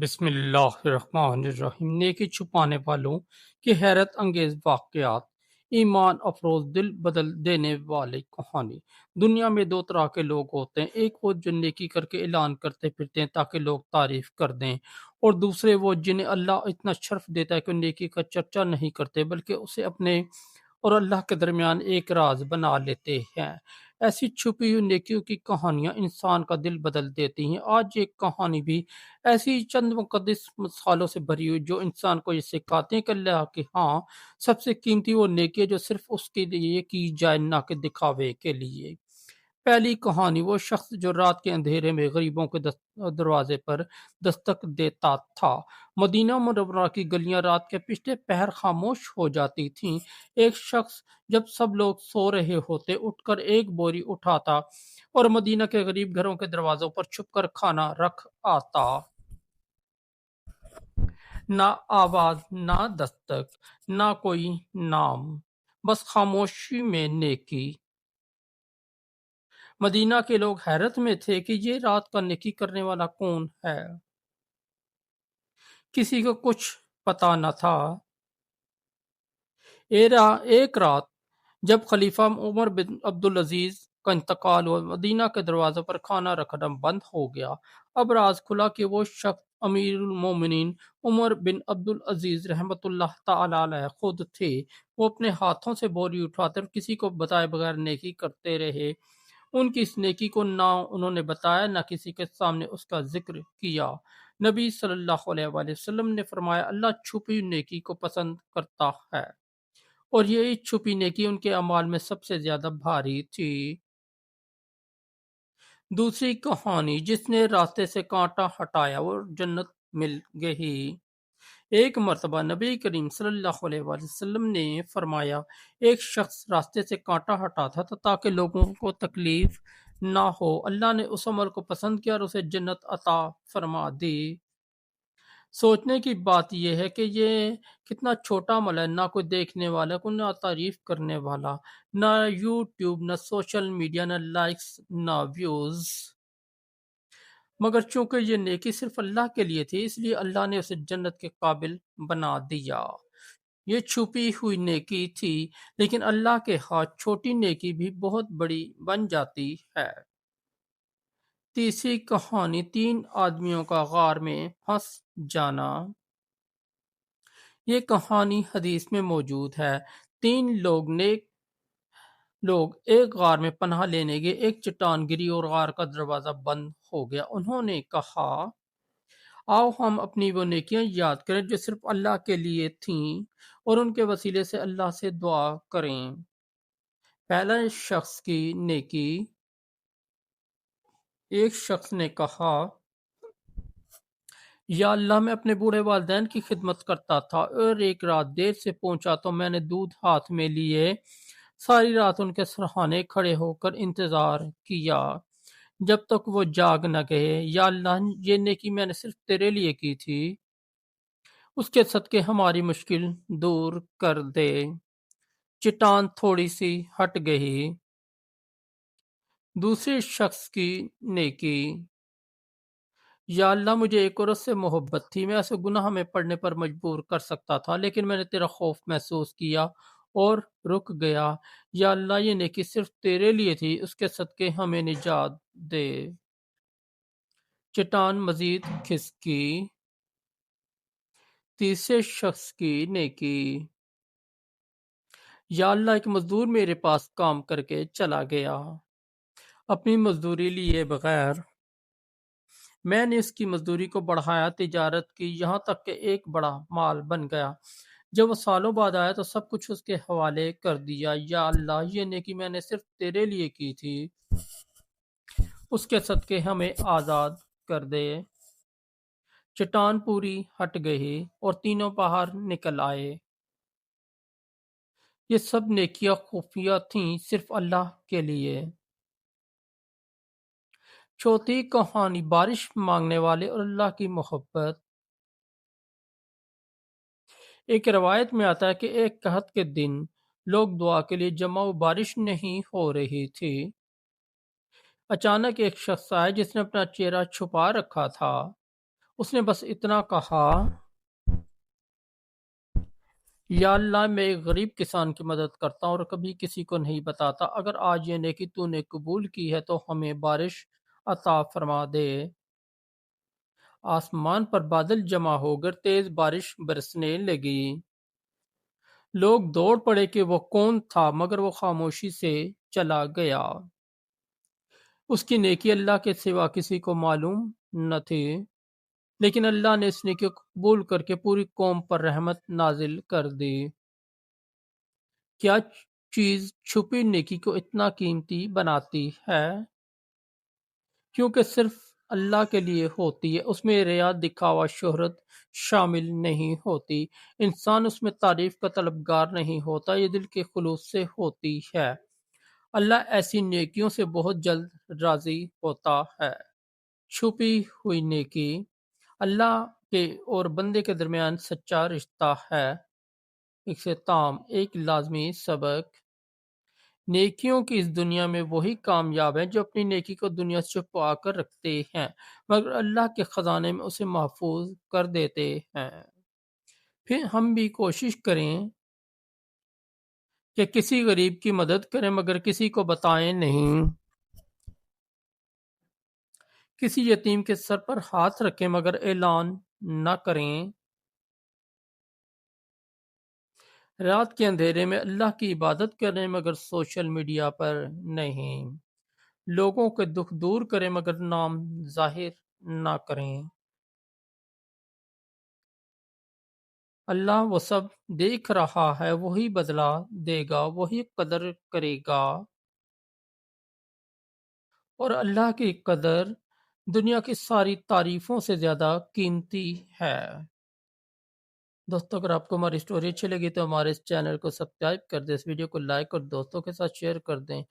بسم اللہ الرحمن الرحیم۔ نیکی چھپانے والوں کے حیرت انگیز واقعات، ایمان افروز دل بدل دینے والی کہانی۔ دنیا میں دو طرح کے لوگ ہوتے ہیں، ایک وہ جو نیکی کر کے اعلان کرتے پھرتے ہیں تاکہ لوگ تعریف کر دیں، اور دوسرے وہ جنہیں اللہ اتنا شرف دیتا ہے کہ نیکی کا چرچا نہیں کرتے بلکہ اسے اپنے اور اللہ کے درمیان ایک راز بنا لیتے ہیں۔ ایسی چھپی ہوئی نیکیوں کی کہانیاں انسان کا دل بدل دیتی ہیں۔ آج ایک کہانی بھی ایسی چند مقدس مثالوں سے بھری ہوئی جو انسان کو یہ سکھاتے ہیں کہ اللہ کے ہاں سب سے قیمتی وہ نیکی ہے جو صرف اس کے لیے کی جائے، نہ کہ دکھاوے کے لیے۔ پہلی کہانی، وہ شخص جو رات کے اندھیرے میں غریبوں کے دروازے پر دستک دیتا تھا۔ مدینہ منورہ کی گلیاں رات کے پچھلے پہر خاموش ہو جاتی تھیں۔ ایک شخص جب سب لوگ سو رہے ہوتے اٹھ کر ایک بوری اٹھاتا اور مدینہ کے غریب گھروں کے دروازوں پر چھپ کر کھانا رکھ آتا۔ نہ آواز، نہ دستک، نہ کوئی نام، بس خاموشی میں نیکی۔ مدینہ کے لوگ حیرت میں تھے کہ یہ رات کا نیکی کرنے والا کون ہے۔ کسی کو کچھ پتا نہ تھا۔ ایک رات جب خلیفہ عمر بن عبدالعزیز کا انتقال ہوا، مدینہ کے دروازوں پر کھانا رکھنا بند ہو گیا۔ اب راز کھلا کہ وہ شخص امیر المومنین عمر بن عبدالعزیز رحمۃ اللہ تعالی علیہ خود تھے۔ وہ اپنے ہاتھوں سے بوری اٹھاتے اور کسی کو بتائے بغیر نیکی کرتے رہے۔ ان کی اس نیکی کو نہ انہوں نے بتایا، نہ کسی کے سامنے اس کا ذکر کیا۔ نبی صلی اللہ علیہ وآلہ وسلم نے فرمایا، اللہ چھپی نیکی کو پسند کرتا ہے، اور یہی چھپی نیکی ان کے اعمال میں سب سے زیادہ بھاری تھی۔ دوسری کہانی، جس نے راستے سے کانٹا ہٹایا وہ جنت مل گئی۔ ایک مرتبہ نبی کریم صلی اللہ علیہ وآلہ وسلم نے فرمایا، ایک شخص راستے سے کانٹا ہٹاتا تھا تاکہ لوگوں کو تکلیف نہ ہو۔ اللہ نے اس عمل کو پسند کیا اور اسے جنت عطا فرما دی۔ سوچنے کی بات یہ ہے کہ یہ کتنا چھوٹا عمل ہے، نہ کوئی دیکھنے والا، کوئی نہ تعریف کرنے والا، نہ یوٹیوب، نہ سوشل میڈیا، نہ لائکس، نہ ویوز، مگر چونکہ یہ نیکی صرف اللہ کے لیے تھی اس لیے اللہ نے اسے جنت کے قابل بنا دیا۔ یہ چھپی ہوئی نیکی تھی، لیکن اللہ کے ہاتھ چھوٹی نیکی بھی بہت بڑی بن جاتی ہے۔ تیسری کہانی، تین آدمیوں کا غار میں پھنس جانا۔ یہ کہانی حدیث میں موجود ہے۔ تین نیک لوگ ایک غار میں پناہ لینے گئے۔ ایک چٹان گری اور غار کا دروازہ بند ہو گیا۔ انہوں نے کہا، آؤ ہم اپنی وہ نیکیاں یاد کریں جو صرف اللہ کے لیے تھیں اور ان کے وسیلے سے اللہ سے دعا کریں۔ پہلا شخص کی نیکی، ایک شخص نے کہا، یا اللہ، میں اپنے بوڑھے والدین کی خدمت کرتا تھا اور ایک رات دیر سے پہنچا تو میں نے دودھ ہاتھ میں لیے ساری رات ان کے سرہانے کھڑے ہو کر انتظار کیا جب تک وہ جاگ نہ گئے۔ یا اللہ، یہ نیکی میں نے صرف تیرے لیے کی تھی، اس کے صدقے ہماری مشکل دور کر دے۔ چٹان تھوڑی سی ہٹ گئی۔ دوسرے شخص کی نیکی، یا اللہ، مجھے ایک عورت سے محبت تھی، میں اسے گناہ میں پڑنے پر مجبور کر سکتا تھا لیکن میں نے تیرا خوف محسوس کیا اور رک گیا۔ یا اللہ، یہ نیکی صرف تیرے لیے تھی، اس کے صدقے ہمیں نجات دے۔ چٹان مزید کھسکی۔ تیسرے شخص کی نیکی، یا اللہ، ایک مزدور میرے پاس کام کر کے چلا گیا، اپنی مزدوری لیے بغیر۔ میں نے اس کی مزدوری کو بڑھایا، تجارت کی، یہاں تک کہ ایک بڑا مال بن گیا۔ جب وہ سالوں بعد آیا تو سب کچھ اس کے حوالے کر دیا۔ یا اللہ، یہ نیکی میں نے صرف تیرے لیے کی تھی، اس کے صدقے ہمیں آزاد کر دے۔ چٹان پوری ہٹ گئی اور تینوں باہر نکل آئے۔ یہ سب نیکیاں خفیہ تھیں، صرف اللہ کے لیے۔ چوتھی کہانی، بارش مانگنے والے اور اللہ کی محبت۔ ایک روایت میں آتا ہے کہ ایک قحط کے دن لوگ دعا کے لیے جمع ہوئے، بارش نہیں ہو رہی تھی۔ اچانک ایک شخص آیا جس نے اپنا چہرہ چھپا رکھا تھا اس نے بس اتنا کہا، یا اللہ میں ایک غریب کسان کی مدد کرتا ہوں اور کبھی کسی کو نہیں بتاتا، اگر آج یہ نیکی تو نے قبول کی ہے تو ہمیں بارش عطا فرما دے۔ آسمان پر بادل جمع ہو کر تیز بارش برسنے لگی۔ لوگ دوڑ پڑے کہ وہ کون تھا، مگر وہ خاموشی سے چلا گیا۔ اس کی نیکی اللہ کے سوا کسی کو معلوم نہ تھی، لیکن اللہ نے اس نیکی کو قبول کر کے پوری قوم پر رحمت نازل کر دی۔ کیا چیز چھپی نیکی کو اتنا قیمتی بناتی ہے؟ کیونکہ صرف اللہ کے لیے ہوتی ہے، اس میں ریا، دکھاوا، شہرت شامل نہیں ہوتی۔ انسان اس میں تعریف کا طلبگار نہیں ہوتا، یہ دل کے خلوص سے ہوتی ہے۔ اللہ ایسی نیکیوں سے بہت جلد راضی ہوتا ہے۔ چھپی ہوئی نیکی اللہ کے اور بندے کے درمیان سچا رشتہ ہے۔ اختتام، ایک لازمی سبق۔ نیکیوں کی اس دنیا میں وہی کامیاب ہیں جو اپنی نیکی کو دنیا سے چھپا کر رکھتے ہیں، مگر اللہ کے خزانے میں اسے محفوظ کر دیتے ہیں۔ پھر ہم بھی کوشش کریں کہ کسی غریب کی مدد کریں مگر کسی کو بتائیں نہیں، کسی یتیم کے سر پر ہاتھ رکھیں مگر اعلان نہ کریں، رات کے اندھیرے میں اللہ کی عبادت کریں مگر سوشل میڈیا پر نہیں، لوگوں کے دکھ دور کریں مگر نام ظاہر نہ کریں۔ اللہ وہ سب دیکھ رہا ہے، وہی بدلہ دے گا، وہی قدر کرے گا، اور اللہ کی قدر دنیا کی ساری تعریفوں سے زیادہ قیمتی ہے۔ دوستو، اگر آپ کو ہماری سٹوری اچھی لگی تو ہمارے اس چینل کو سبسکرائب کر دیں، اس ویڈیو کو لائک اور دوستوں کے ساتھ شیئر کر دیں۔